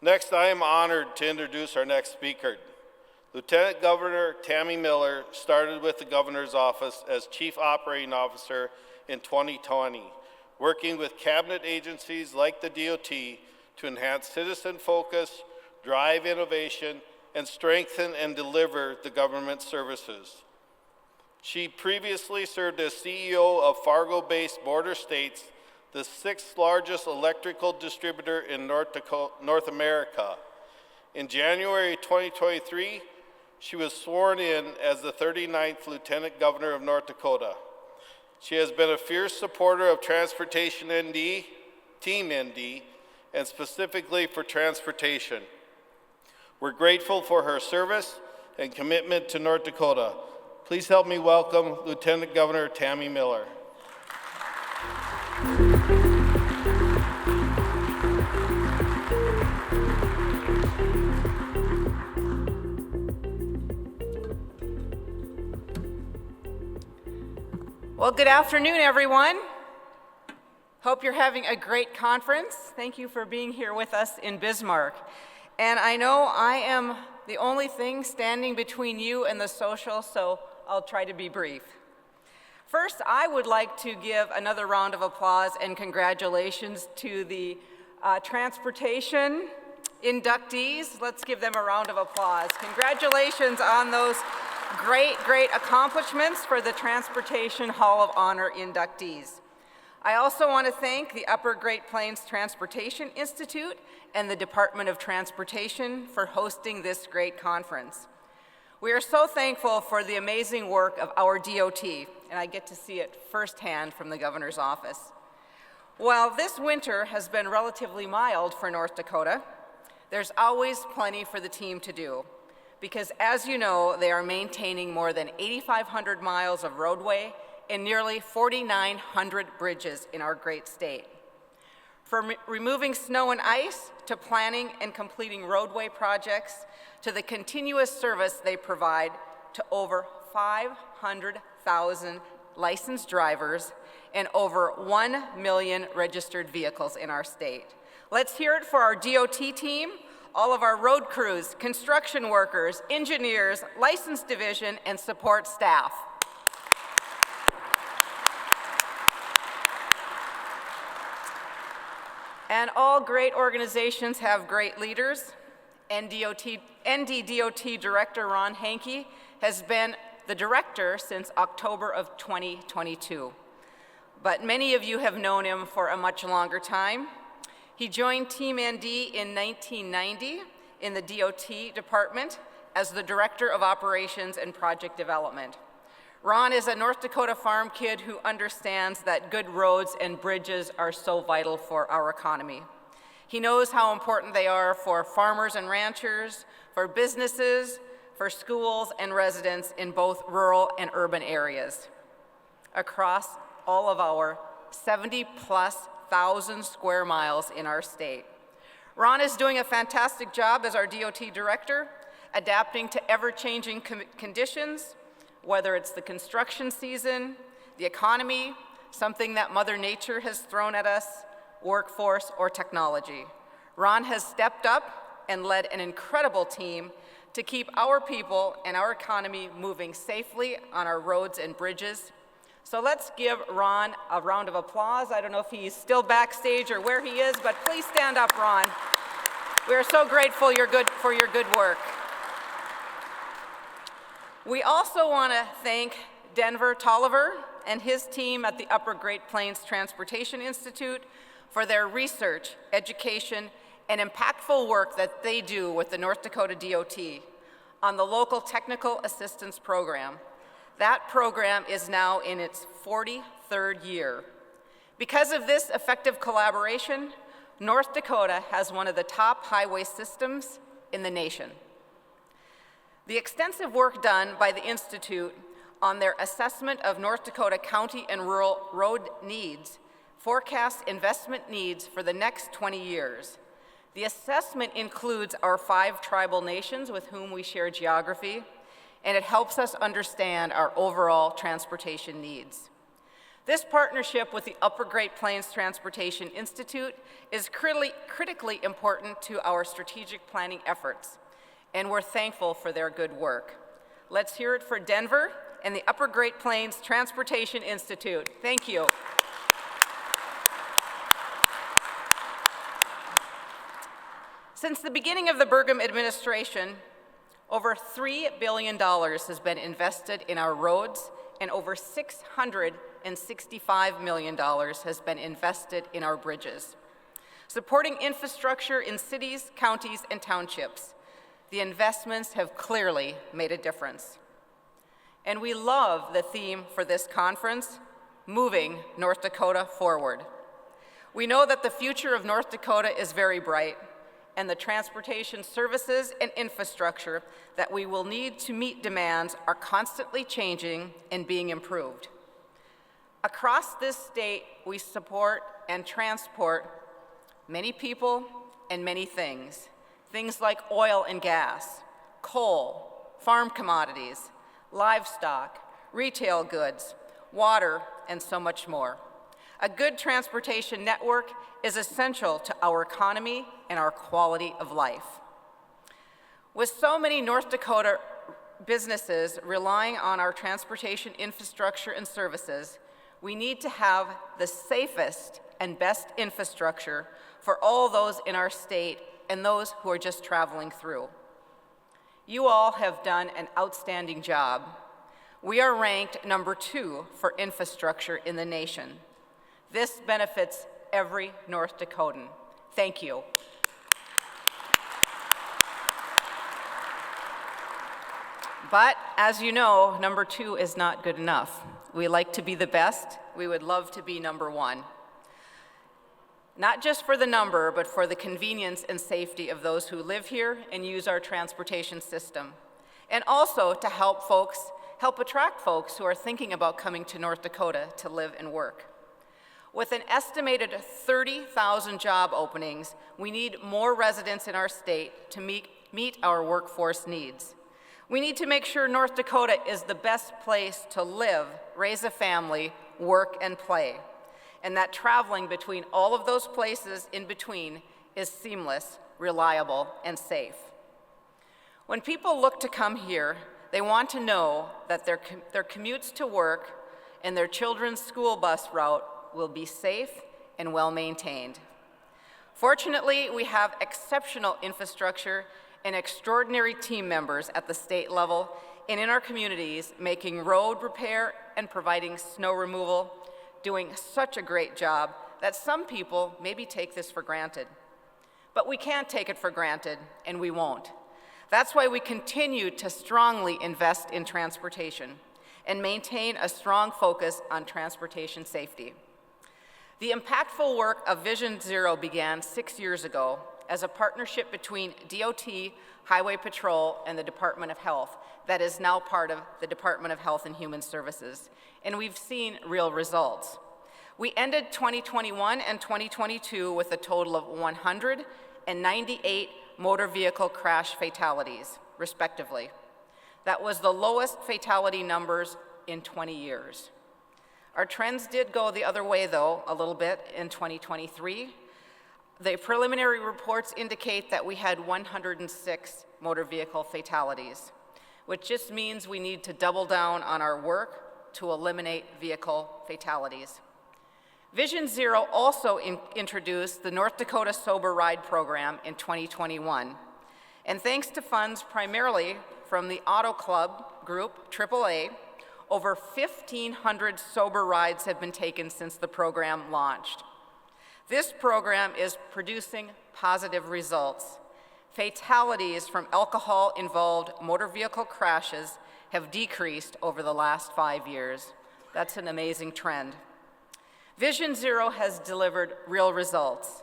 Next, I am honored to introduce our next speaker. Lieutenant Governor Tammy Miller started with the Governor's Office as Chief Operating Officer in 2020, working with cabinet agencies like the DOT to enhance citizen focus, drive innovation, and strengthen and deliver the government services. She previously served as CEO of Fargo-based Border States, the 6th largest electrical distributor in North America. In January 2023, she was sworn in as the 39th Lieutenant Governor of North Dakota. She has been a fierce supporter of Transportation ND, Team ND, and specifically for transportation. We're grateful for her service and commitment to North Dakota. Please help me welcome Lieutenant Governor Tammy Miller. Well, good afternoon, everyone. Hope you're having a great conference. Thank you for being here with us in Bismarck. And I know I am the only thing standing between you and the social, so I'll try to be brief. First, I would like to give another round of applause and congratulations to the transportation inductees. Let's give them a round of applause. Congratulations on those great accomplishments for the Transportation Hall of Honor inductees. I also want to thank the Upper Great Plains Transportation Institute and the Department of Transportation for hosting this great conference. We are so thankful for the amazing work of our DOT, and I get to see it firsthand from the Governor's office. While this winter has been relatively mild for North Dakota, there's always plenty for the team to do, because as you know, they are maintaining more than 8,500 miles of roadway and nearly 4,900 bridges in our great state. From removing snow and ice, to planning and completing roadway projects, to the continuous service they provide to over 500,000 licensed drivers and over 1 million registered vehicles in our state. Let's hear it for our DOT team, all of our road crews, construction workers, engineers, licensed division, and support staff. And all great organizations have great leaders. NDDOT Director Ron Hankey has been the director since October of 2022. But many of you have known him for a much longer time. He joined Team ND in 1990 in the DOT department as the Director of Operations and Project Development. Ron is a North Dakota farm kid who understands that good roads and bridges are so vital for our economy. He knows how important they are for farmers and ranchers, for businesses, for schools and residents in both rural and urban areas across all of our 70,000+ square miles in our state. Ron is doing a fantastic job as our DOT director, adapting to ever-changing conditions, whether it's the construction season, the economy, something that Mother Nature has thrown at us, workforce, or technology. Ron has stepped up and led an incredible team to keep our people and our economy moving safely on our roads and bridges. So let's give Ron a round of applause. I don't know if he's still backstage or where he is, but please stand up, Ron. We are so grateful for your good work. We also want to thank Denver Tolliver and his team at the Upper Great Plains Transportation Institute for their research, education, and impactful work that they do with the North Dakota DOT on the local technical assistance program. That program is now in its 43rd year. Because of this effective collaboration, North Dakota has one of the top highway systems in the nation. The extensive work done by the Institute on their assessment of North Dakota county and rural road needs forecasts investment needs for the next 20 years. The assessment includes our 5 tribal nations with whom we share geography, and it helps us understand our overall transportation needs. This partnership with the Upper Great Plains Transportation Institute is critically important to our strategic planning efforts, and we're thankful for their good work. Let's hear it for Denver and the Upper Great Plains Transportation Institute. Thank you. Since the beginning of the Burgum administration, over $3 billion has been invested in our roads, and over $665 million has been invested in our bridges. Supporting infrastructure in cities, counties, and townships, the investments have clearly made a difference. And we love the theme for this conference, Moving North Dakota Forward. We know that the future of North Dakota is very bright, and the transportation services and infrastructure that we will need to meet demands are constantly changing and being improved. Across this state, we support and transport many people and many things. Things like oil and gas, coal, farm commodities, livestock, retail goods, water, and so much more. A good transportation network is essential to our economy and our quality of life. With so many North Dakota businesses relying on our transportation infrastructure and services, we need to have the safest and best infrastructure for all those in our state and those who are just traveling through. You all have done an outstanding job. We are ranked number 2 for infrastructure in the nation. This benefits every North Dakotan. Thank you. But as you know, number 2 is not good enough. We like to be the best. We would love to be number 1. Not just for the number, but for the convenience and safety of those who live here and use our transportation system. And also to help attract folks who are thinking about coming to North Dakota to live and work. With an estimated 30,000 job openings, we need more residents in our state to meet our workforce needs. We need to make sure North Dakota is the best place to live, raise a family, work, and play, and that traveling between all of those places in between is seamless, reliable, and safe. When people look to come here, they want to know that their commutes to work and their children's school bus route will be safe and well-maintained. Fortunately, we have exceptional infrastructure and extraordinary team members at the state level and in our communities making road repair and providing snow removal, doing such a great job that some people maybe take this for granted. But we can't take it for granted, and we won't. That's why we continue to strongly invest in transportation and maintain a strong focus on transportation safety. The impactful work of Vision Zero began 6 years ago as a partnership between DOT, Highway Patrol, and the Department of Health that is now part of the Department of Health and Human Services, and we've seen real results. We ended 2021 and 2022 with a total of 198 motor vehicle crash fatalities, respectively. That was the lowest fatality numbers in 20 years. Our trends did go the other way, though, a little bit in 2023. The preliminary reports indicate that we had 106 motor vehicle fatalities, which just means we need to double down on our work to eliminate vehicle fatalities. Vision Zero also introduced the North Dakota Sober Ride program in 2021. And thanks to funds primarily from the Auto Club group, AAA, over 1,500 sober rides have been taken since the program launched. This program is producing positive results. Fatalities from alcohol-involved motor vehicle crashes have decreased over the last 5 years. That's an amazing trend. Vision Zero has delivered real results,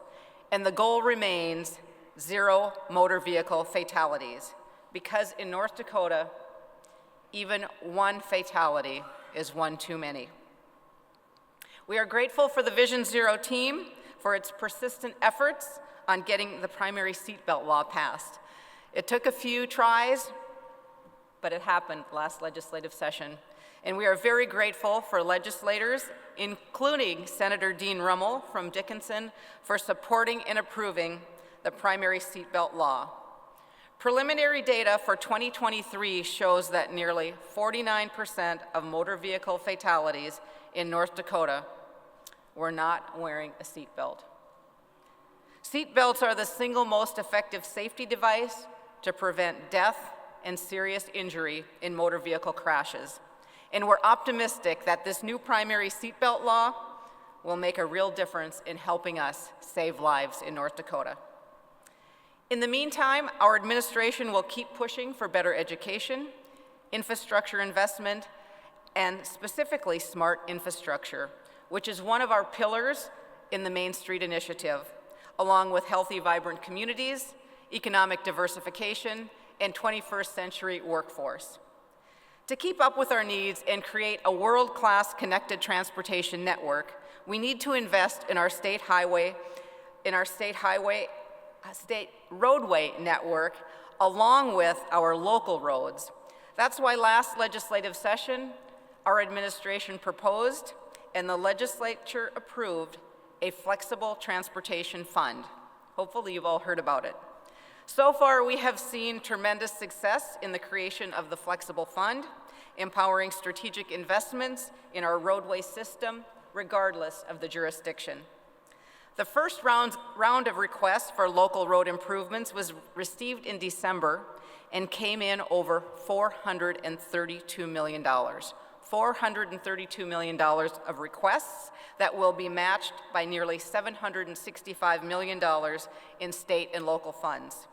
and the goal remains 0 motor vehicle fatalities, because in North Dakota, even 1 fatality is one too many. We are grateful for the Vision Zero team for its persistent efforts on getting the primary seatbelt law passed. It took a few tries, but it happened last legislative session. And we are very grateful for legislators, including Senator Dean Rummel from Dickinson, for supporting and approving the primary seatbelt law. Preliminary data for 2023 shows that nearly 49% of motor vehicle fatalities in North Dakota were not wearing a seatbelt. Seatbelts are the single most effective safety device to prevent death and serious injury in motor vehicle crashes. And we're optimistic that this new primary seatbelt law will make a real difference in helping us save lives in North Dakota. In the meantime, our administration will keep pushing for better education, infrastructure investment, and specifically smart infrastructure, which is one of our pillars in the Main Street Initiative, along with healthy, vibrant communities, economic diversification, and 21st century workforce. To keep up with our needs and create a world-class connected transportation network, we need to invest in our state roadway network, along with our local roads. That's why last legislative session, our administration proposed and the legislature approved a flexible transportation fund. Hopefully you've all heard about it. So far, we have seen tremendous success in the creation of the flexible fund, empowering strategic investments in our roadway system, regardless of the jurisdiction. The first round of requests for local road improvements was received in December and came in over $432 million. $432 million of requests that will be matched by nearly $765 million in state and local funds.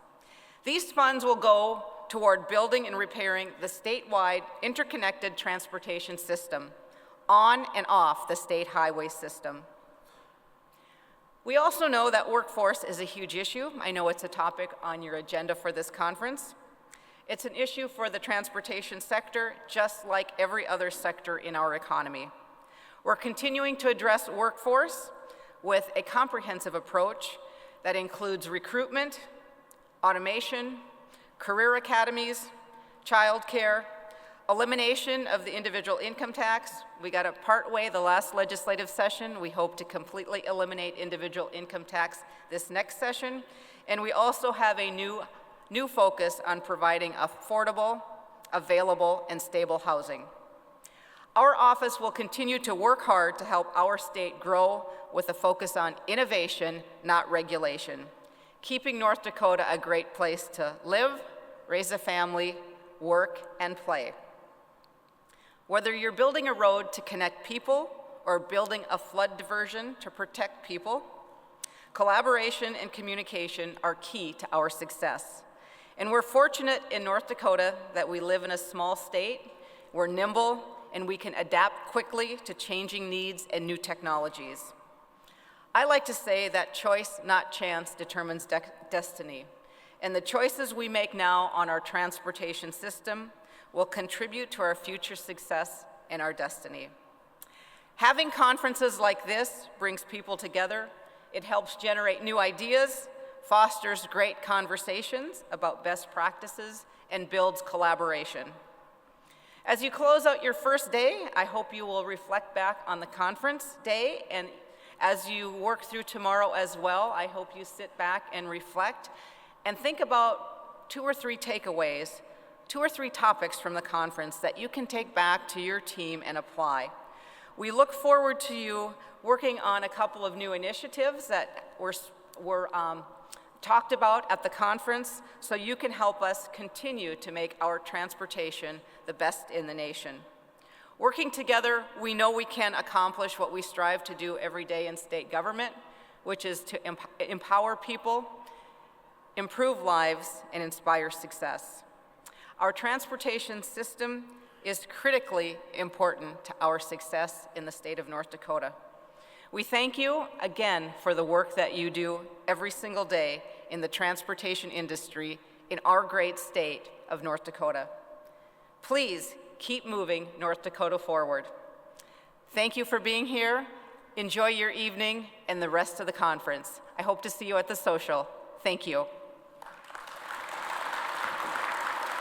These funds will go toward building and repairing the statewide interconnected transportation system on and off the state highway system. We also know that workforce is a huge issue. I know it's a topic on your agenda for this conference. It's an issue for the transportation sector, just like every other sector in our economy. We're continuing to address workforce with a comprehensive approach that includes recruitment, automation, career academies, childcare, elimination of the individual income tax. We got it partway the last legislative session. We hope to completely eliminate individual income tax this next session. And we also have a new focus on providing affordable, available, and stable housing. Our office will continue to work hard to help our state grow with a focus on innovation, not regulation, keeping North Dakota a great place to live, raise a family, work, and play. Whether you're building a road to connect people or building a flood diversion to protect people, collaboration and communication are key to our success. And we're fortunate in North Dakota that we live in a small state, we're nimble, and we can adapt quickly to changing needs and new technologies. I like to say that choice, not chance, determines destiny. And the choices we make now on our transportation system will contribute to our future success and our destiny. Having conferences like this brings people together. It helps generate new ideas, fosters great conversations about best practices, and builds collaboration. As you close out your first day, I hope you will reflect back on the conference day, and as you work through tomorrow as well, I hope you sit back and reflect and think about 2 or 3 takeaways, 2 or 3 topics from the conference that you can take back to your team and apply. We look forward to you working on a couple of new initiatives that were talked about at the conference, so you can help us continue to make our transportation the best in the nation. Working together, we know we can accomplish what we strive to do every day in state government, which is to empower people, improve lives, and inspire success. Our transportation system is critically important to our success in the state of North Dakota. We thank you again for the work that you do every single day in the transportation industry in our great state of North Dakota. Please keep moving North Dakota forward. Thank you for being here. Enjoy your evening and the rest of the conference. I hope to see you at the social. Thank you.